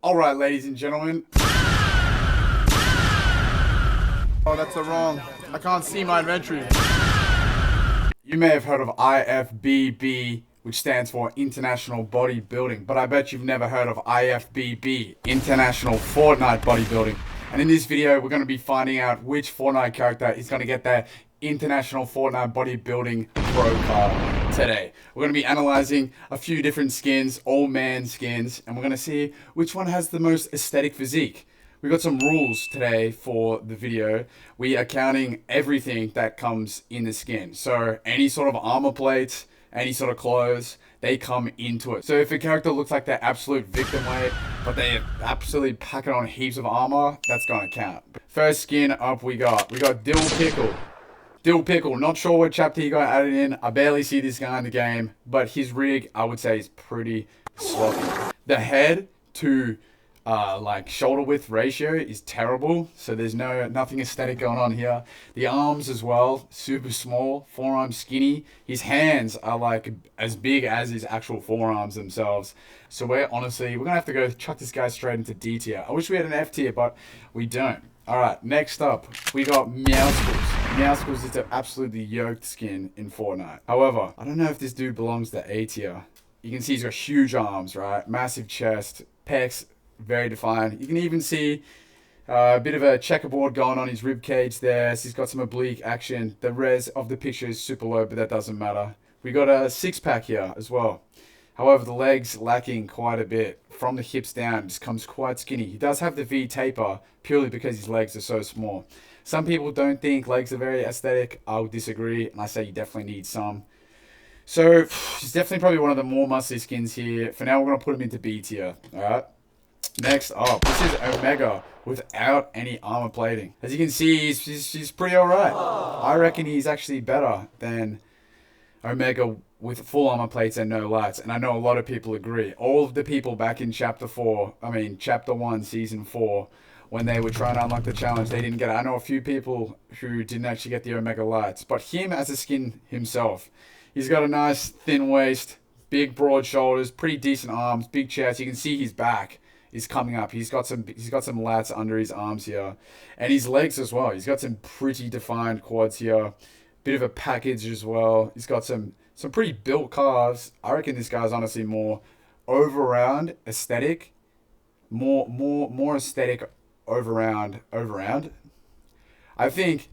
Alright, ladies and gentlemen. Oh, that's the wrong. I can't see my inventory. You may have heard of IFBB, which stands for International Bodybuilding, but I bet you've never heard of IFBB, International Fortnite Bodybuilding. And in this video, we're going to be finding out which Fortnite character is going to get their International Fortnite Bodybuilding Pro card today. We're going to be analyzing a few different skins, all man skins, and we're going to see which one has the most aesthetic physique. We got some rules today for the video. We are counting everything that comes in the skin. So any sort of armor plates, any sort of clothes, they come into it. So if a character looks like they're absolute victim weight, but they're absolutely packing on heaps of armor, that's gonna count. First skin up we got Dill Pickle. Dill Pickle, not sure what chapter he got added in. I barely see this guy in the game, but his rig, I would say, is pretty sloppy. The head to like shoulder width ratio is terrible, so there's nothing aesthetic going on here. The arms as well, super small, forearm skinny. His hands are like as big as his actual forearms themselves. So we're gonna have to go chuck this guy straight into D tier. I wish we had an F tier, but we don't. Alright, next up, we got Meowscles. Meowscles is an absolutely yoked skin in Fortnite. However, I don't know if this dude belongs to A tier. You can see he's got huge arms, right? Massive chest, pecs, very defined. You can even see a bit of a checkerboard going on his rib cage there. So he's got some oblique action. The res of the picture is super low, but that doesn't matter. We got a six-pack here as well. However, the legs lacking quite a bit. From the hips down, just comes quite skinny. He does have the V taper purely because his legs are so small. Some people don't think legs are very aesthetic. I'll disagree, and I say you definitely need some. So he's definitely probably one of the more muscly skins here. For now, we're going to put him into B tier. All right. Next up, this is Omega without any armor plating. As you can see, he's pretty alright. I reckon he's actually better than Omega with full armor plates and no lights. And I know a lot of people agree. All of the people back in Chapter 1, Season 4, when they were trying to unlock the challenge, they didn't get it. I know a few people who didn't actually get the Omega lights. But him as a skin himself, he's got a nice thin waist, big broad shoulders, pretty decent arms, big chest. You can see his back is coming up. He's got some lats under his arms here, and his legs as well. He's got some pretty defined quads here, bit of a package as well. He's got some pretty built calves. I reckon this guy's honestly more over-round aesthetic, more aesthetic over-round. I think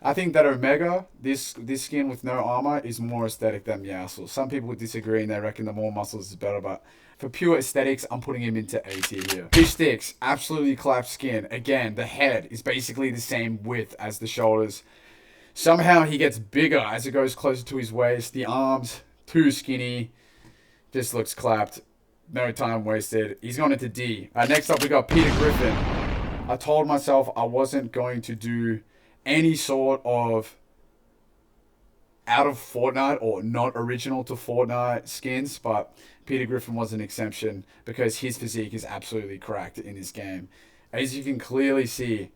that Omega, this skin with no armor, is more aesthetic than Meowscles. Some people would disagree and they reckon the more muscles is better, but for pure aesthetics, I'm putting him into A tier here. Fish sticks, absolutely clapped skin. Again, the head is basically the same width as the shoulders. Somehow he gets bigger as it goes closer to his waist. The arms, too skinny. Just looks clapped. No time wasted. He's gone into D. Next up, we got Peter Griffin. I told myself I wasn't going to do any sort of out of Fortnite or not original to Fortnite skins, but Peter Griffin was an exception because his physique is absolutely cracked in this game. As you can clearly see,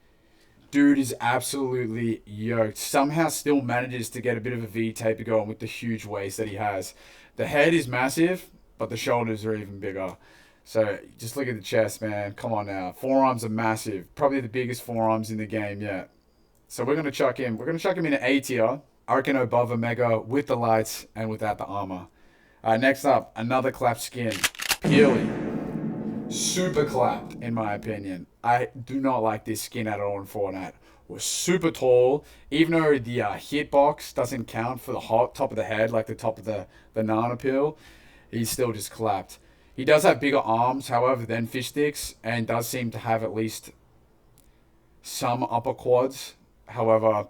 dude is absolutely yoked. Somehow still manages to get a bit of a V taper going with the huge waist that he has. The head is massive, but the shoulders are even bigger. So just look at the chest, man. Come on now. Forearms are massive. Probably the biggest forearms in the game yet. So we're going to chuck him. We're going to chuck him in an A tier. I reckon above Omega with the lights and without the armor. Next up, another clapped skin. Peely. Super clapped, in my opinion. I do not like this skin at all in Fortnite. Was super tall. Even though the hitbox doesn't count for the top of the head, like the top of the banana peel, he's still just clapped. He does have bigger arms, however, than fish sticks, and does seem to have at least some upper quads. However,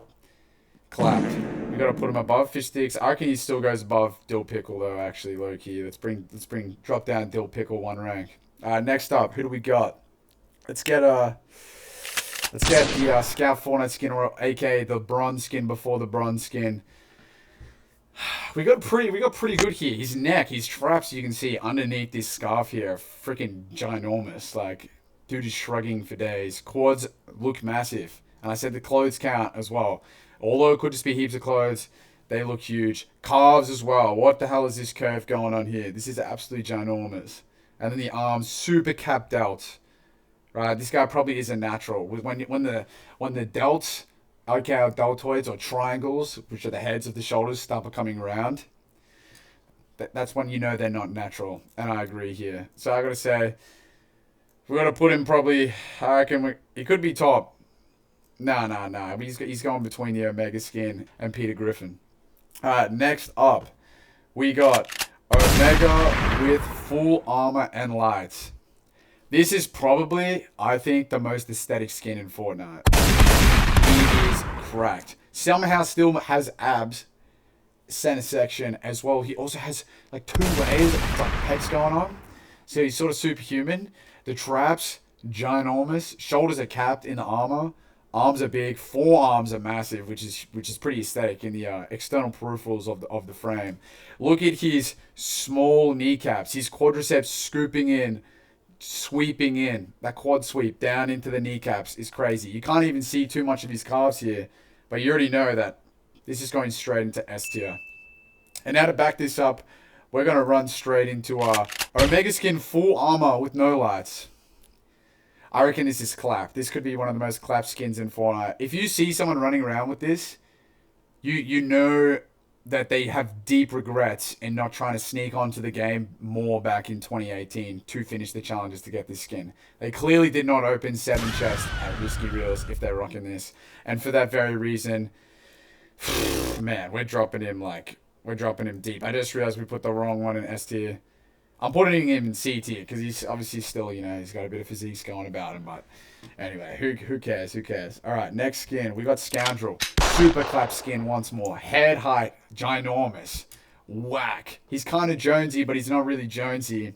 clapped. We gotta put him above fish sticks. I reckon he still goes above Dill Pickle though. Actually, low key. Let's drop down Dill Pickle one rank. Next up, who do we got? Let's get the Scout Fortnite skin, or aka the bronze skin before the bronze skin. We got pretty good here. His neck, his traps, you can see underneath this scarf here, freaking ginormous. Like, dude is shrugging for days. Quads look massive. And I said the clothes count as well. Although it could just be heaps of clothes, they look huge. Calves as well. What the hell is this curve going on here? This is absolutely ginormous. And then the arms, super cap delt. Right, this guy probably isn't natural. When the delts, okay, our deltoids or triangles, which are the heads of the shoulders, start becoming round, that's when you know they're not natural. And I agree here. So I gotta say, we're gonna put him probably. I reckon he could be top. Nah. He's going between the Omega Skin and Peter Griffin. All right, next up, we got Omega with full armor and lights. This is probably, I think, the most aesthetic skin in Fortnite. He is cracked. Somehow still has abs, center section as well. He also has like 2 layers of like pecs going on. So he's sort of superhuman. The traps, ginormous. Shoulders are capped in the armor. Arms are big. Forearms are massive, which is pretty aesthetic in the external peripherals of the frame. Look at his small kneecaps. His quadriceps scooping in, sweeping in. That quad sweep down into the kneecaps is crazy. You can't even see too much of his calves here, but you already know that this is going straight into S tier. And now to back this up, we're going to run straight into our Omega Skin full armor with no lights. I reckon this is clap. This could be one of the most clap skins in Fortnite. If you see someone running around with this, you know that they have deep regrets in not trying to sneak onto the game more back in 2018 to finish the challenges to get this skin. They clearly did not open 7 chests at Risky Reels if they're rocking this. And for that very reason, man, we're dropping him deep. I just realized we put the wrong one in S tier. I'm putting him in C tier because he's obviously still, he's got a bit of physiques going about him. But anyway, who cares? Who cares? All right, next skin. We got Scoundrel. Super clap skin once more. Head height, ginormous. Whack. He's kind of Jonesy, but he's not really Jonesy.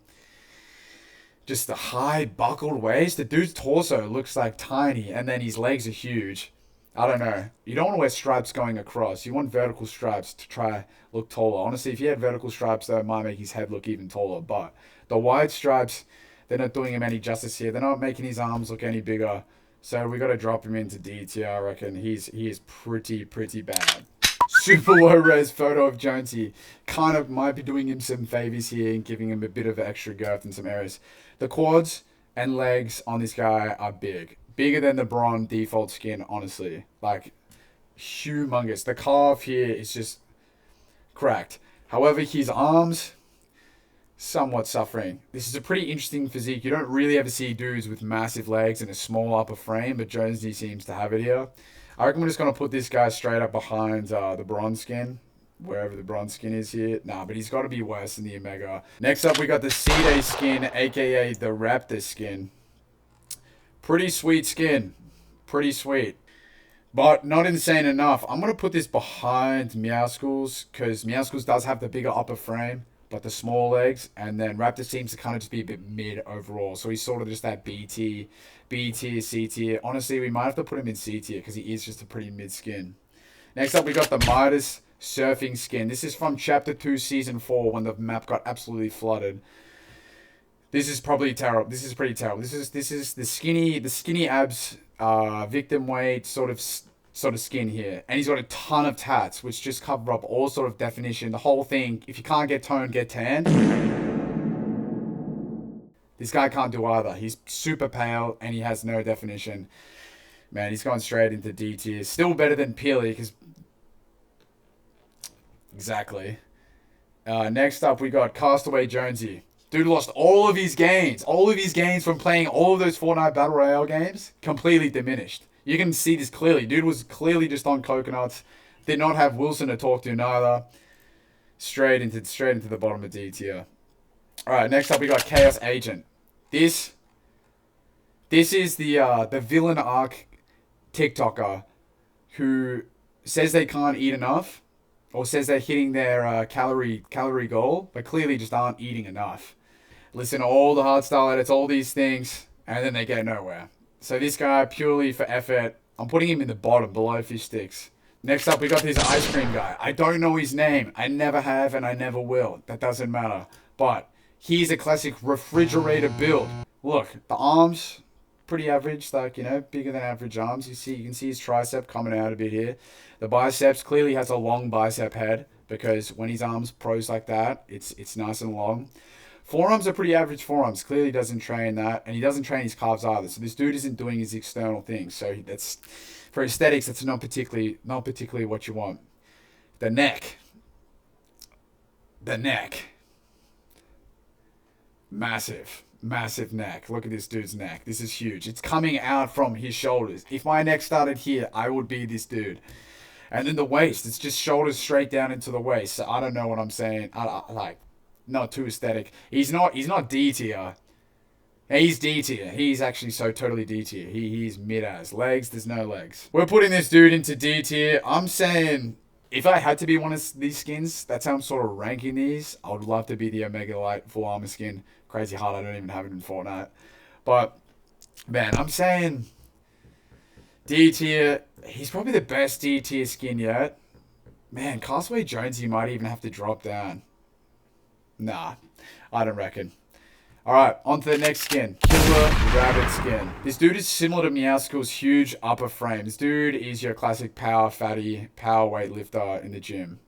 Just the high buckled waist. The dude's torso looks like tiny, and then his legs are huge. I don't know. You don't want to wear stripes going across. You want vertical stripes to try look taller. Honestly, if he had vertical stripes, though, it might make his head look even taller. But the wide stripes, they're not doing him any justice here. They're not making his arms look any bigger. So we got to drop him into D tier. I reckon he is pretty bad. Super low res photo of Jonesy. Kind of might be doing him some favors here and giving him a bit of extra girth in some areas. The quads and legs on this guy are big. Bigger than the Bron default skin, honestly. Like, humongous. The calf here is just cracked. However, his arms, somewhat suffering. This is a pretty interesting physique. You don't really ever see dudes with massive legs and a small upper frame, but Jonesy seems to have it here. I reckon we're just going to put this guy straight up behind the bronze skin, wherever the bronze skin is here. Nah, but he's got to be worse than the Omega. Next up, we got the C-Day skin, aka the Raptor skin. Pretty sweet skin. Pretty sweet. But not insane enough. I'm going to put this behind Meowscles because Meowscles does have the bigger upper frame, but the small legs. And then Raptor seems to kind of just be a bit mid overall. So he's sort of just that B tier, C tier. Honestly, we might have to put him in C tier because he is just a pretty mid skin. Next up, we got the Midas surfing skin. This is from Chapter 2, Season 4 when the map got absolutely flooded. This is probably terrible. This is pretty terrible. This is the skinny abs, victim weight sort of skin here, and he's got a ton of tats, which just cover up all sort of definition. The whole thing. If you can't get toned, get tanned. This guy can't do either. He's super pale and he has no definition. Man, he's gone straight into D tier. Still better than Peely, because exactly. Next up, we got Castaway Jonesy. Dude lost all of his gains. All of his gains from playing all of those Fortnite Battle Royale games completely diminished. You can see this clearly. Dude was clearly just on coconuts. Did not have Wilson to talk to neither. Straight into the bottom of D tier. Alright, next up we got Chaos Agent. This is the villain arc TikToker who says they can't eat enough or says they're hitting their calorie goal, but clearly just aren't eating enough. Listen to all the hardstyle edits, all these things, and then they get nowhere. So this guy, purely for effort, I'm putting him in the bottom, below Fish Sticks. Next up, we got this ice cream guy. I don't know his name. I never have, and I never will. That doesn't matter. But he's a classic refrigerator build. Look, the arms, pretty average, like, bigger than average arms. You can see his tricep coming out a bit here. The biceps clearly has a long bicep head, because when his arms pros like that, it's nice and long. Forearms are pretty average forearms. Clearly doesn't train that, and he doesn't train his calves either. So this dude isn't doing his external things. So that's, for aesthetics, that's not particularly what you want. The neck. The neck. Massive neck. Look at this dude's neck. This is huge. It's coming out from his shoulders. If my neck started here, I would be this dude. And then the waist, it's just shoulders straight down into the waist. So I don't know what I'm saying. Like, not too aesthetic. He's not D tier. He's D tier. He's actually so totally D tier. He's mid-ass. Legs, there's no legs. We're putting this dude into D tier. I'm saying, if I had to be one of these skins, that's how I'm sort of ranking these. I would love to be the Omega Light full armor skin. Crazy hard, I don't even have it in Fortnite. But, man, I'm saying D tier. He's probably the best D tier skin yet. Man, Castaway Jonesy might even have to drop down. Nah, I don't reckon. Alright, on to the next skin. Killer Rabbit skin. This dude is similar to Meowscles' huge upper frame. This dude is your classic power fatty, power weightlifter in the gym.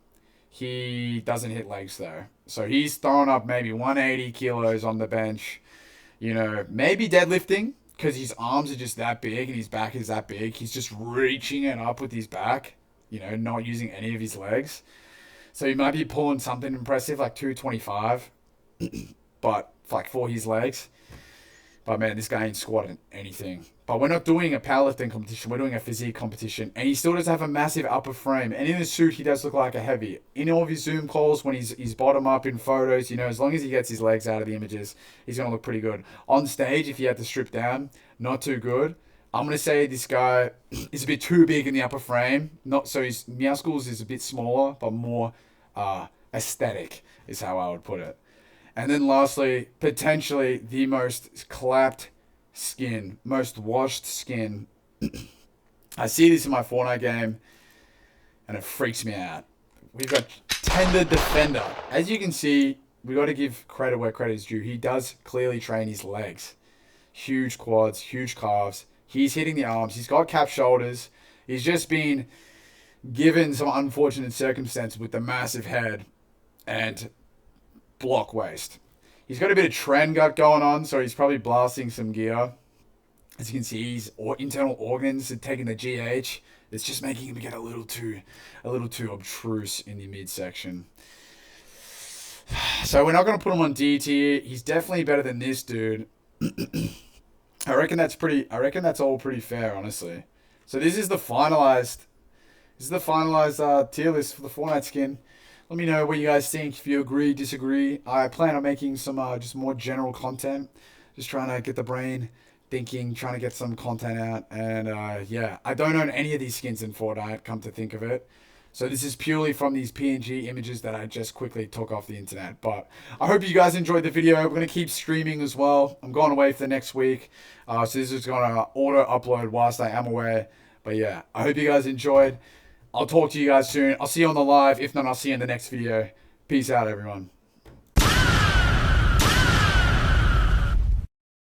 He doesn't hit legs though. So he's throwing up maybe 180 kilos on the bench. You know, maybe deadlifting, because his arms are just that big and his back is that big. He's just reaching it up with his back. You know, not using any of his legs. So he might be pulling something impressive like 225, but like for his legs. But man, this guy ain't squatting anything. But we're not doing a powerlifting competition. We're doing a physique competition. And he still does have a massive upper frame. And in the suit, he does look like a heavy. In all of his Zoom calls, when he's bottom up in photos, you know, as long as he gets his legs out of the images, he's going to look pretty good. On stage, if he had to strip down, not too good. I'm going to say this guy is a bit too big in the upper frame. Not so his Meowscles is a bit smaller, but more aesthetic is how I would put it. And then lastly, potentially the most clapped skin, most washed skin. I see this in my Fortnite game, and it freaks me out. We've got Tender Defender. As you can see, we got to give credit where credit is due. He does clearly train his legs. Huge quads, huge calves. He's hitting the arms. He's got cap shoulders. He's just been given some unfortunate circumstances with the massive head and block waist. He's got a bit of trend gut going on, so he's probably blasting some gear. As you can see, his internal organs are taking the GH. It's just making him get a little too obtruse in the midsection. So we're not going to put him on D tier. He's definitely better than this dude. I reckon that's all pretty fair, honestly. So this is the finalized tier list for the Fortnite skin. Let me know what you guys think, if you agree, disagree. I plan on making some just more general content. Just trying to get the brain thinking, trying to get some content out. And yeah, I don't own any of these skins in Fortnite, come to think of it. So this is purely from these PNG images that I just quickly took off the internet. But I hope you guys enjoyed the video. We're going to keep streaming as well. I'm going away for the next week. So this is going to auto-upload whilst I am away. But yeah, I hope you guys enjoyed. I'll talk to you guys soon. I'll see you on the live. If not, I'll see you in the next video. Peace out, everyone.